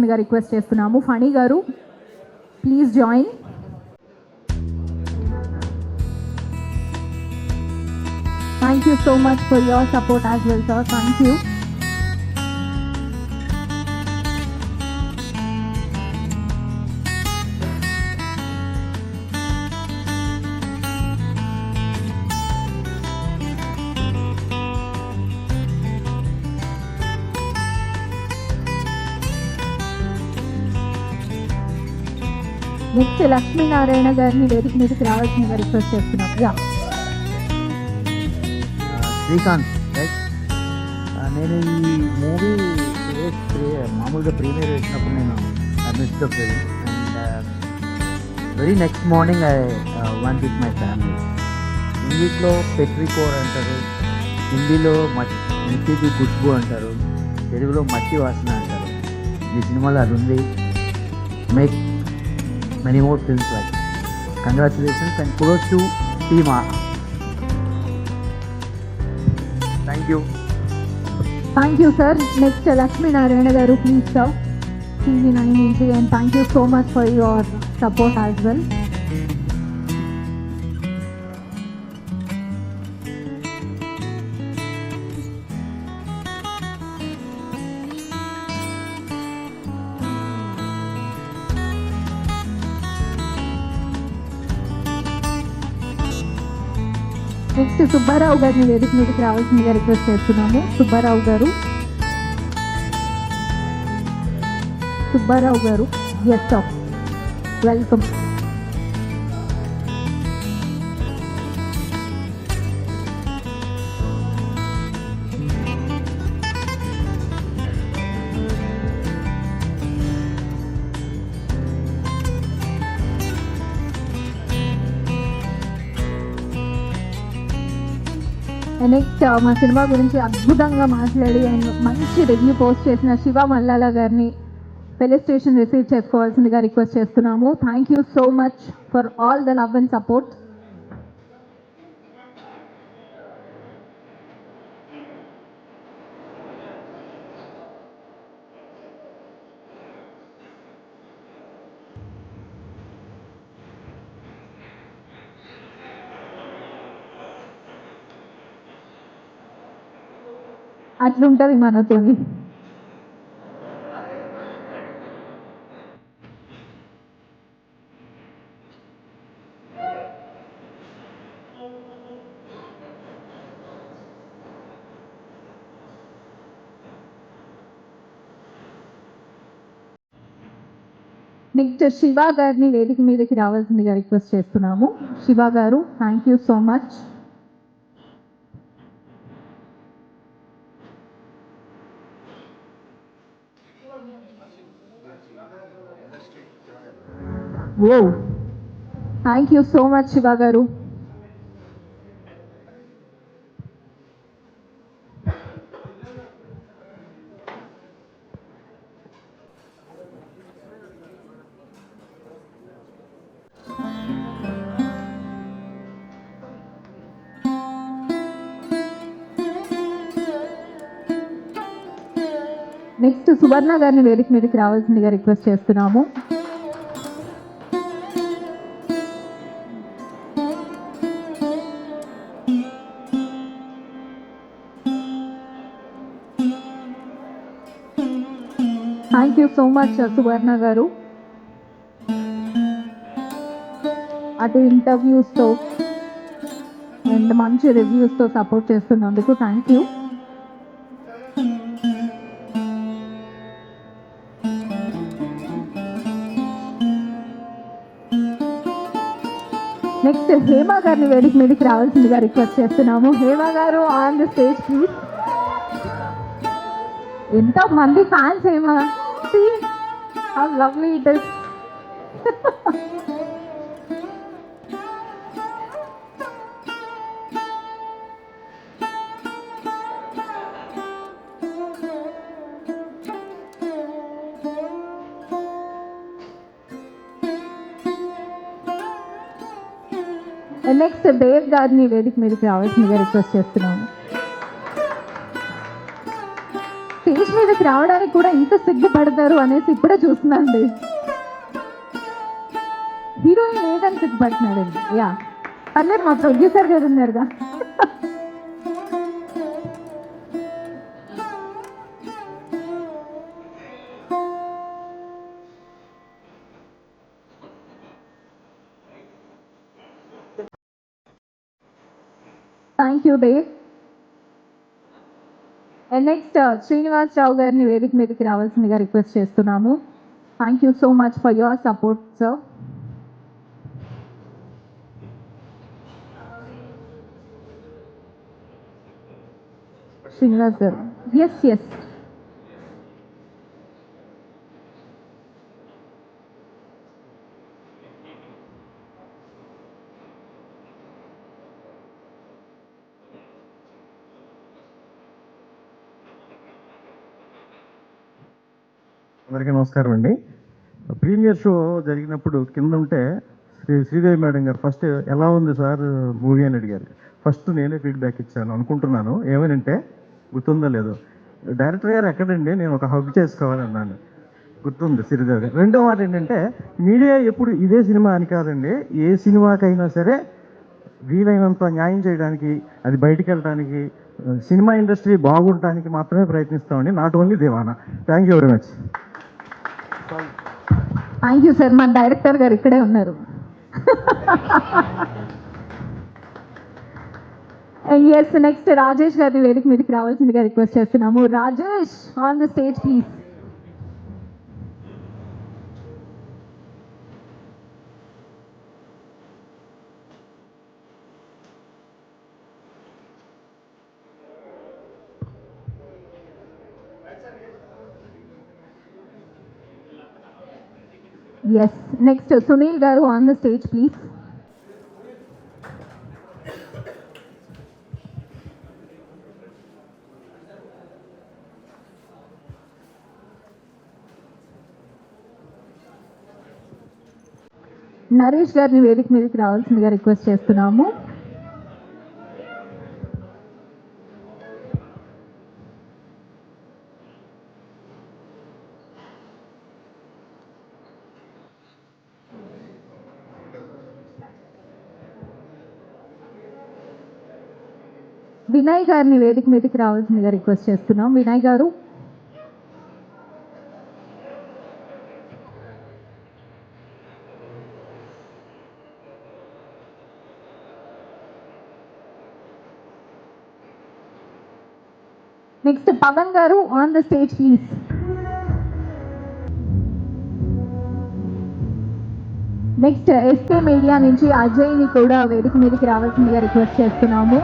రావాల్సిందిగా రిక్వెస్ట్ చేస్తున్నాము. ఫణి గారు please join. Thank you so much for your support as well, sir. Thank you. Next Lakshminarayana గారిని వేదిక మీదకి రావాల్సిందిగా రిక్వెస్ట్ చేస్తున్నాం. Yeah Srikanth right. నేను ఈ మూవీ మామూలుగా ప్రీమియర్ చేసినప్పుడు నేను missed the film and very next morning I one with my family. ఇంగ్లీష్లో పెట్రికోర్ అంటారు, హిందీలో మిట్టికి ఖుష్బు అంటారు, తెలుగులో మట్టి వాసన అంటారు. ఈ సినిమాలో అది ఉంది. Make many more films like congratulations and kudos to team AHA. Thank you sir. Next Lakshmi Narayana garu please sir, TV9 నుంచి, and thank you so much for your support as well. Next Subbarao గారిని వేదిక మీదకి రావాల్సిందిగా request చేస్తున్నాము. సుబ్బారావు గారు yes sir, welcome. Next మా cinema గురించి అద్భుతంగా మాట్లాడి అండ్ మంచి రివ్యూ పోస్ట్ చేసిన శివ మల్లాల గారిని ఫెలిసిటేషన్ రిసీవ్ చేసుకోవాల్సిందిగా రిక్వెస్ట్ చేస్తున్నాము. Thank you so much for all the love and support. అట్లుంటుంది మనతో. నెక్స్ట్ శివ గారిని వేదిక మీదకి రావాల్సిందిగా రిక్వెస్ట్ చేస్తున్నాము. శివ గారు thank you so much. Oh thank you so much Shiva గారు. నెక్స్ట్ సువర్ణ గారిని వేదిక మీదకి రావాల్సిందిగా రిక్వెస్ట్ చేస్తున్నాము. Thank you so much Suvarna గారు. అటు ఇంటర్వ్యూస్తో అండ్ మంచి రివ్యూస్తో సపోర్ట్ చేస్తున్నందుకు థ్యాంక్ యూ. నెక్స్ట్ హేమ గారిని వేదిక మీదకి రావాల్సిందిగా రిక్వెస్ట్ చేస్తున్నాము. హేమ గారు ఆన్ ద స్టేజ్ ప్లీజ్. ఎంతో మంది fans Hema, see how lovely it is. Next Dev గారిని వేదిక మీదకి రావాల్సిందిగా రిక్వెస్ట్ చేస్తున్నాము. స్టేజ్ మీదకి రావడానికి కూడా ఇంత సిగ్గుపడతారు అనేసి ఇప్పుడే చూస్తున్నాండి. హీరోయిన్ లేదని సిగ్గుపడుతున్నాడండి. యా పర్లేదు, మా ప్రొడ్యూసర్ గారు ఉన్నారుగా. Thank you Dev. And next Srinivas Rao గారిని వేదిక మీదకి రావాల్సిందిగా రిక్వెస్ట్ చేస్తున్నాము. Thank you so much for your support sir. Srinivas గారు, ఎస్ ఎస్. అందరికీ నమస్కారం అండి. ప్రీమియర్ షో జరిగినప్పుడు కింద ఉంటే శ్రీదేవి మేడం గారు ఫస్ట్ ఎలా ఉంది సార్ మూవీ అని అడిగారు. ఫస్ట్ నేనే ఫీడ్బ్యాక్ ఇచ్చాను అనుకుంటున్నాను. ఏమనంటే గుర్తుందో లేదో, డైరెక్టర్ గారు ఎక్కడండి, నేను ఒక హగ్ చేసుకోవాలన్నాను. గుర్తుంది శ్రీదేవి గారు. రెండో మాట ఏంటంటే, మీడియా ఎప్పుడు ఇదే సినిమా అని కాదండి, ఏ సినిమాకైనా సరే వీలైనంత న్యాయం చేయడానికి, అది బయటికి వెళ్ళడానికి, సినిమా ఇండస్ట్రీ బాగుండటానికి మాత్రమే ప్రయత్నిస్తామండి. Not only Devana. Thank you very much. Thank you sir. మన డైరెక్టర్ గారు ఇక్కడే ఉన్నారు. ఎస్, నెక్స్ట్ రాజేష్ గారిని వేదిక మీదకి రావాల్సిందిగా రిక్వెస్ట్ చేస్తున్నాము. Rajesh on the stage please. Yes, next Sunil గారు on the stage please. Naresh గారిని వేదిక మీదకి రావాల్సిందిగా రిక్వెస్ట్ చేస్తున్నాము. వినయ్ గారిని వేదిక మీదకి రావాల్సిందిగా రిక్వెస్ట్ చేస్తున్నాం. వినయ్ గారు. నెక్స్ట్ పవన్ గారు on the stage please. Next SK media నుంచి అజయ్ని కూడా వేదిక మీదకి రావాల్సిందిగా రిక్వెస్ట్ చేస్తున్నాము.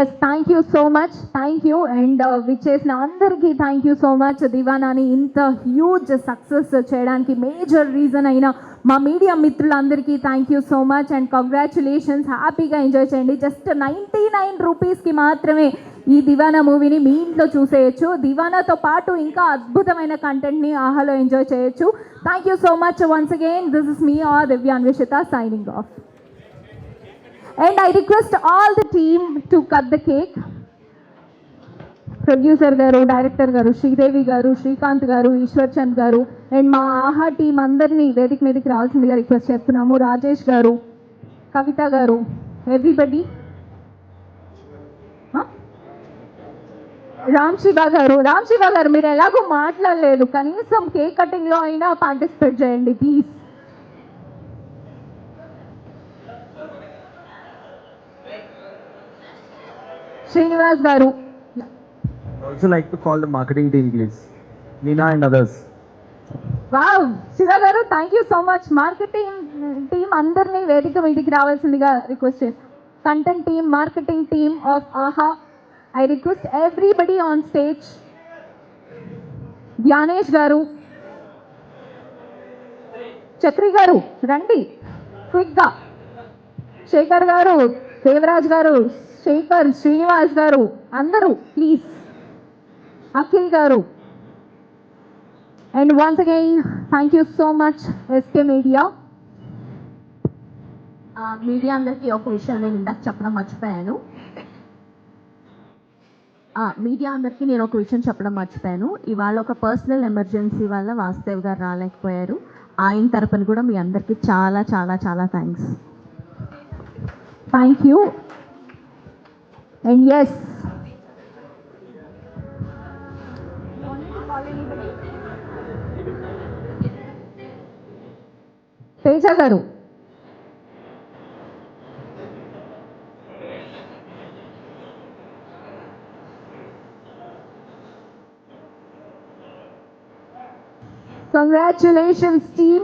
Yes, thank you so much. Thank you. And విచ్చేసిన అందరికీ థ్యాంక్ యూ సో మచ్. దివానాని ఇంత హ్యూజ్ సక్సెస్ చేయడానికి మేజర్ రీజన్ అయిన మా మీడియా మిత్రులందరికీ thank you so much and congratulations. హ్యాపీగా ఎంజాయ్ చేయండి. జస్ట్ 99 రూపీస్కి మాత్రమే ఈ దివానా మూవీని మీ ఇంట్లో చూసేయచ్చు. దివానాతో పాటు ఇంకా అద్భుతమైన కంటెంట్ని ఆహాలో ఎంజాయ్ చేయొచ్చు. Thank you so much once again. This is me R Divyanveshita signing off. And I request all the team to cut the cake. Producer గారు, డైరెక్టర్ గారు, శ్రీదేవి గారు, శ్రీకాంత్ గారు, ఈశ్వర్ చంద్ గారు అండ్ మా ఆహా టీం అందరినీ వేదిక మీదకి రావాల్సిందిగా రిక్వెస్ట్ చేస్తున్నాము. రాజేష్ గారు, కవిత గారు, ఎవ్రీబడి. రామ్ శివ గారు మీరు ఎలాగో మాట్లాడలేదు, కనీసం కేక్ కటింగ్లో అయినా పార్టిసిపేట్ చేయండి ప్లీజ్. శ్రీనివాస్ గారు. I also like to call the marketing team, please. Nina and others. Wow, Shiva గారు thank you so much. Marketing team అందరినీ వేదిక మీదకి రావాల్సిందిగా రిక్వెస్ట్ చేస్తాను. Content team, marketing team of Aha, I request everybody on stage. Gnanesh గారు, చక్రి గారు రండి క్విక్గా. శేఖర్ గారు దేవరాజ్ గారు, శేఖర్, శ్రీనివాస్ గారు, అందరూ ప్లీజ్. అఖిల్ గారు. And once again thank you so much SK media. Media అందరికీ ఒక విషయం నేను ఇందాక చెప్పడం మర్చిపోయాను. మీడియా అందరికీ నేను ఒక విషయం చెప్పడం మర్చిపోయాను. ఇవాళ ఒక పర్సనల్ ఎమర్జెన్సీ వల్ల వాసుదేవ్ గారు రాలేకపోయారు. ఆయన తరపున కూడా మీ అందరికీ చాలా చాలా చాలా thanks. Thank you. And yes, Teja గారు. Congratulations, team.